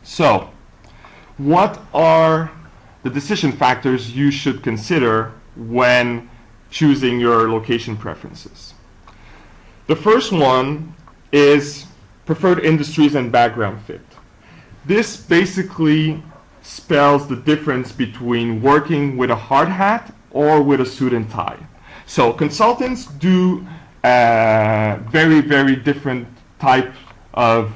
So, what are the decision factors you should consider when choosing your location preferences? The first one is preferred industries and background fit. This basically spells the difference between working with a hard hat or with a suit and tie. So consultants do very, very different types of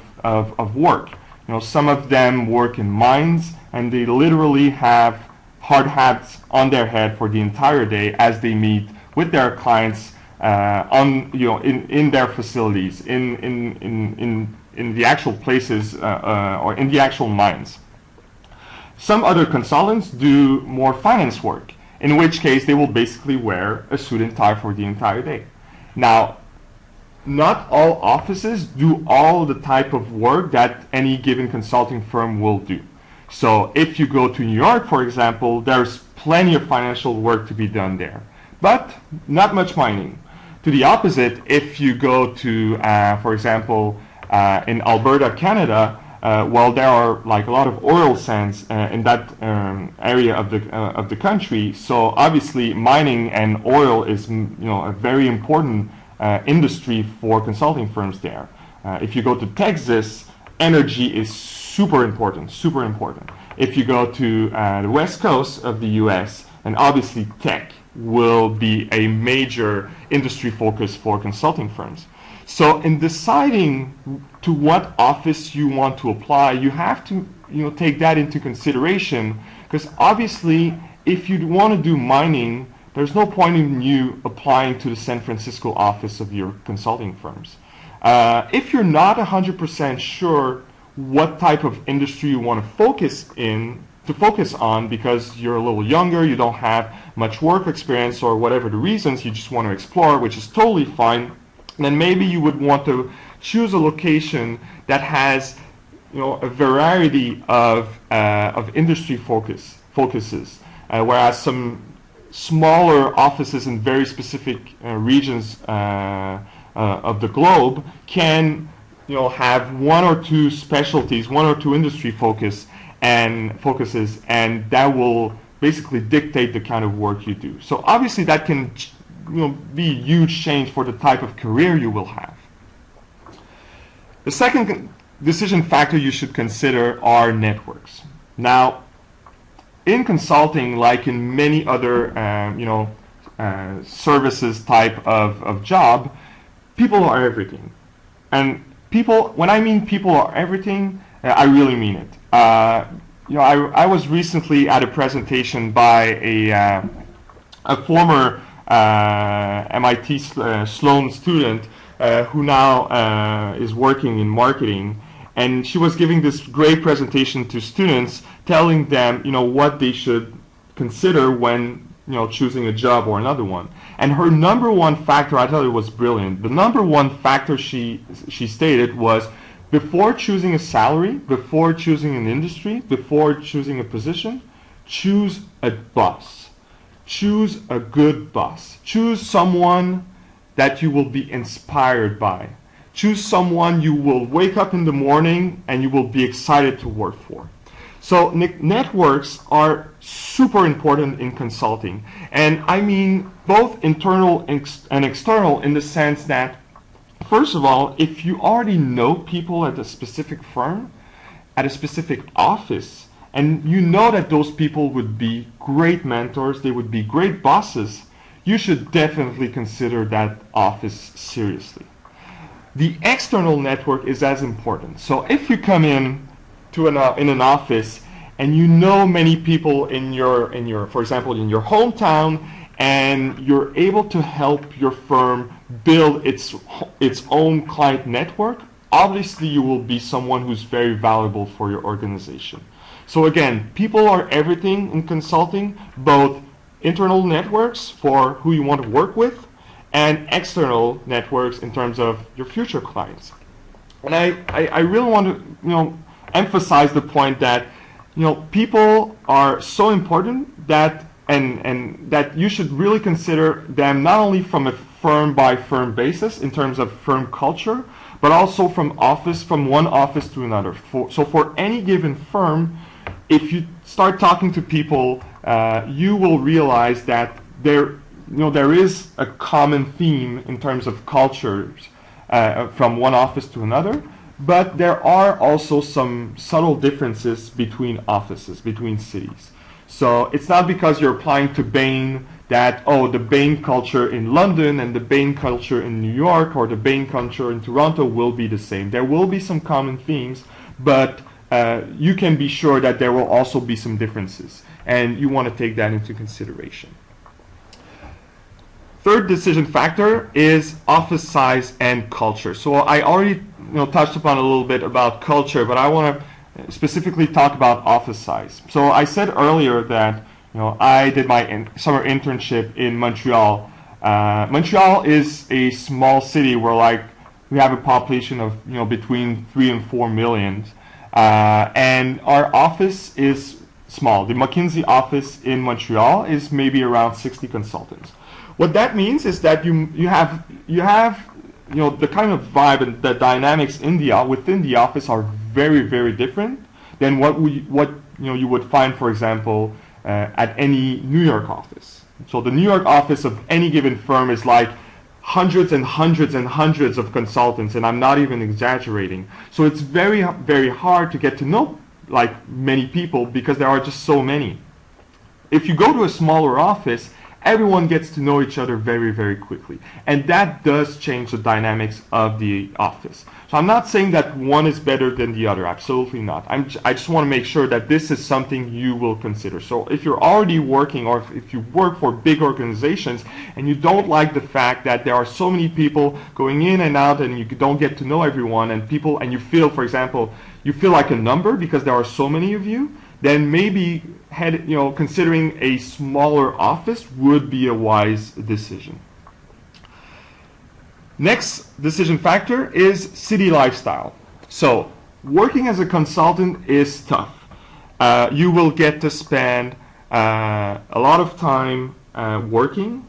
work. You know, some of them work in mines, and they literally have hard hats on their head for the entire day as they meet with their clients in their facilities, in the actual places or in the actual mines. Some other consultants do more finance work, in which case they will basically wear a suit and tie for the entire day. Now, not all offices do all the type of work that any given consulting firm will do. So if you go to New York, for example, there's plenty of financial work to be done there, but not much mining. To the opposite, if you go to, for example, in Alberta, Canada, well, there are like a lot of oil sands in that area of the country. So obviously, mining and oil is a very important industry for consulting firms there. If you go to Texas, energy is super important, super important. If you go to the west coast of the U.S., and obviously tech will be a major industry focus for consulting firms. So in deciding to what office you want to apply, you have to take that into consideration, because obviously if you want to do mining, there's no point in you applying to the San Francisco office of your consulting firms. If you're not 100% sure what type of industry you want to focus on because you're a little younger, you don't have much work experience, or whatever the reasons, you just want to explore, which is totally fine, then maybe you would want to choose a location that has a variety of industry focuses, whereas some smaller offices in very specific regions of the globe can have one or two specialties, one or two industry focuses, and that will basically dictate the kind of work you do. So obviously that can be a huge change for the type of career you will have. The second decision factor you should consider are networks. Now, in consulting, like in many other services type of job, people are everything. And people, when I mean people are everything, I really mean it. I was recently at a presentation by a former MIT Sloan student who now is working in marketing, and she was giving this great presentation to students, telling them what they should consider when choosing a job or another one. And her number one factor, I thought it was brilliant. The number one factor she stated was, before choosing a salary, before choosing an industry, before choosing a position, choose a boss. Choose a good boss. Choose someone that you will be inspired by. Choose someone you will wake up in the morning and you will be excited to work for. So networks are super important in consulting. And I mean both internal and external, in the sense that, first of all, if you already know people at a specific firm, at a specific office, and you know that those people would be great mentors, they would be great bosses, you should definitely consider that office seriously. The external network is as important. So if you come in an office and you know many people in your, for example, in your hometown, and you're able to help your firm build its own client network, obviously you will be someone who's very valuable for your organization. So again, people are everything in consulting, both internal networks for who you want to work with, and external networks in terms of your future clients. And I really want to emphasize the point that people are so important that and that you should really consider them not only from a firm by firm basis in terms of firm culture, but also from one office to another. So for any given firm, if you start talking to people, you will realize that there is a common theme in terms of cultures from one office to another, but there are also some subtle differences between offices, between cities. So it's not because you're applying to Bain that, oh, the Bain culture in London and the Bain culture in New York or the Bain culture in Toronto will be the same. There will be some common themes, but you can be sure that there will also be some differences, and you want to take that into consideration. Third decision factor is office size and culture. So I already touched upon a little bit about culture, but I want to specifically talk about office size. So I said earlier that I did my summer internship in Montreal. Montreal is a small city where we have a population of between 3 and 4 million, and our office is small. The McKinsey office in Montreal is maybe around 60 consultants. What that means is that you have the kind of vibe and the dynamics within the office are very, very different than what you would find, for example, at any New York office. So the New York office of any given firm is like hundreds and hundreds and hundreds of consultants, and I'm not even exaggerating. So it's very, very hard to get to know many people because there are just so many. If you go to a smaller office, everyone gets to know each other very, very quickly. And that does change the dynamics of the office. So I'm not saying that one is better than the other. Absolutely not. I just want to make sure that this is something you will consider. So if you're already working, or if you work for big organizations and you don't like the fact that there are so many people going in and out and you don't get to know everyone, and you feel, for example, you feel like a number because there are so many of you, then maybe considering a smaller office would be a wise decision. Next decision factor is city lifestyle. So working as a consultant is tough. You will get to spend a lot of time working,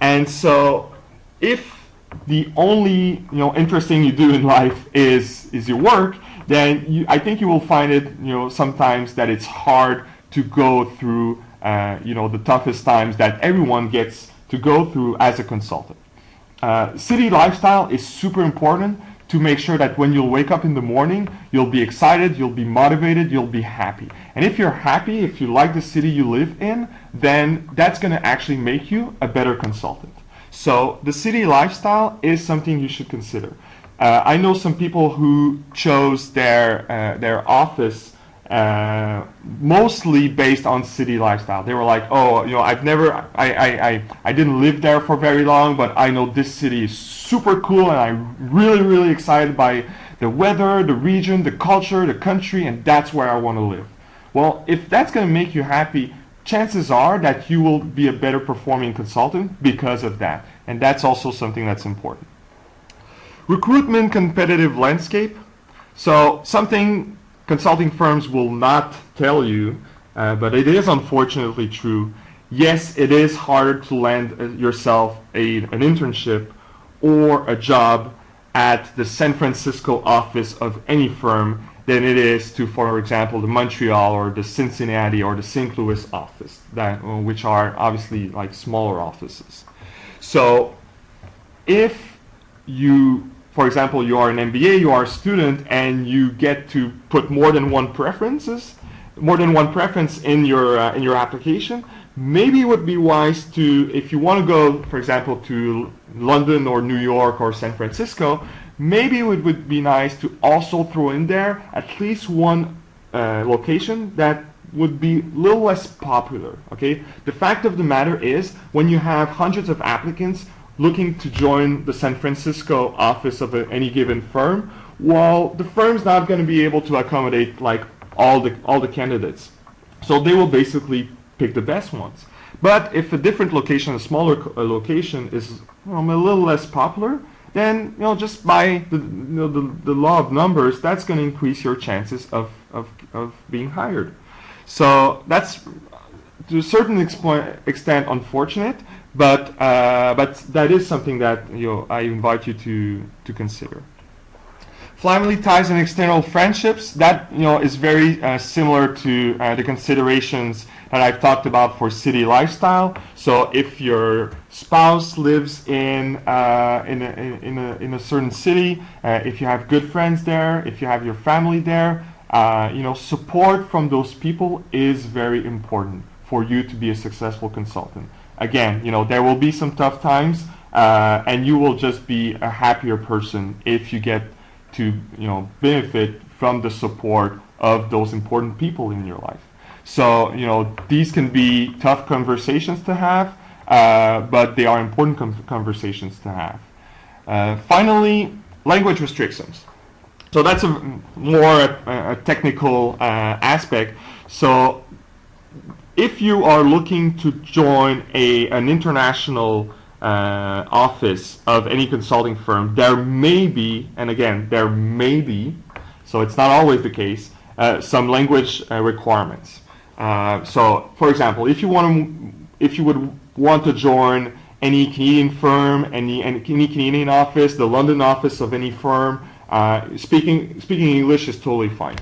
and so if the only interesting you do in life is your work, then I think you will find it sometimes that it's hard to go through the toughest times that everyone gets to go through as a consultant. City lifestyle is super important to make sure that when you'll wake up in the morning, you'll be excited, you'll be motivated, you'll be happy. And if you're happy, if you like the city you live in, then that's going to actually make you a better consultant. So the city lifestyle is something you should consider. I know some people who chose their office mostly based on city lifestyle. They were like, oh, I didn't live there for very long, but I know this city is super cool, and I'm really, really excited by the weather, the region, the culture, the country, and that's where I want to live. Well, if that's going to make you happy, chances are that you will be a better performing consultant because of that, and that's also something that's important. Recruitment competitive landscape. So something consulting firms will not tell you, but it is unfortunately true. Yes, it is harder to land yourself an internship or a job at the San Francisco office of any firm than it is to, for example, the Montreal or the Cincinnati or the St. Louis office, which are obviously smaller offices. So if you, for example, you are an MBA, you are a student, and you get to put more than one preference in your application, maybe it would be wise to, if you want to go, for example, to London or New York or San Francisco, maybe it would be nice to also throw in there at least one location that would be a little less popular. Okay, the fact of the matter is, when you have hundreds of applicants looking to join the San Francisco office of any given firm, well, the firm's not going to be able to accommodate all the candidates. So they will basically pick the best ones. But if a different location, a smaller location, is a little less popular, then just by the law of numbers, that's going to increase your chances of being hired. So that's to a certain extent unfortunate, but that is something that I invite you to consider. Family ties and external friendships, that is very similar to the considerations that I've talked about for city lifestyle. So if your spouse lives in a certain city, if you have good friends there, if you have your family there, support from those people is very important for you to be a successful consultant. Again, there will be some tough times, and you will just be a happier person if you get to benefit from the support of those important people in your life. So these can be tough conversations to have, but they are important conversations to have. Finally, language restrictions. So that's more a technical aspect. So if you are looking to join an international office of any consulting firm, there may be, and again, there may be, so it's not always the case, some language requirements. So, for example, if you would want to join any Canadian firm, any Canadian office, the London office of any firm, speaking English is totally fine.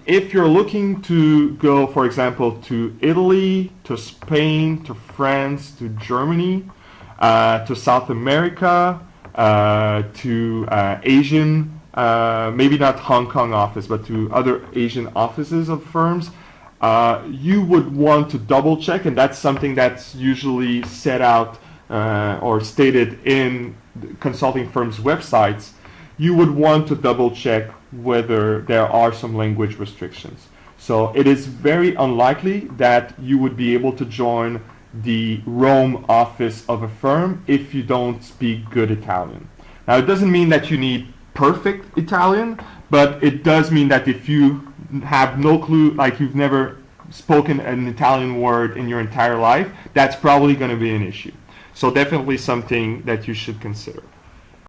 If you're looking to go, for example, to Italy, to Spain, to France, to Germany, to South America, to Asian, maybe not Hong Kong office, but to other Asian offices of firms, you would want to double check, and that's something that's usually set out or stated in consulting firms' websites. You would want to double check whether there are some language restrictions. So it is very unlikely that you would be able to join the Rome office of a firm if you don't speak good Italian. Now, it doesn't mean that you need perfect Italian, but it does mean that if you have no clue, like you've never spoken an Italian word in your entire life, that's probably going to be an issue. So definitely something that you should consider.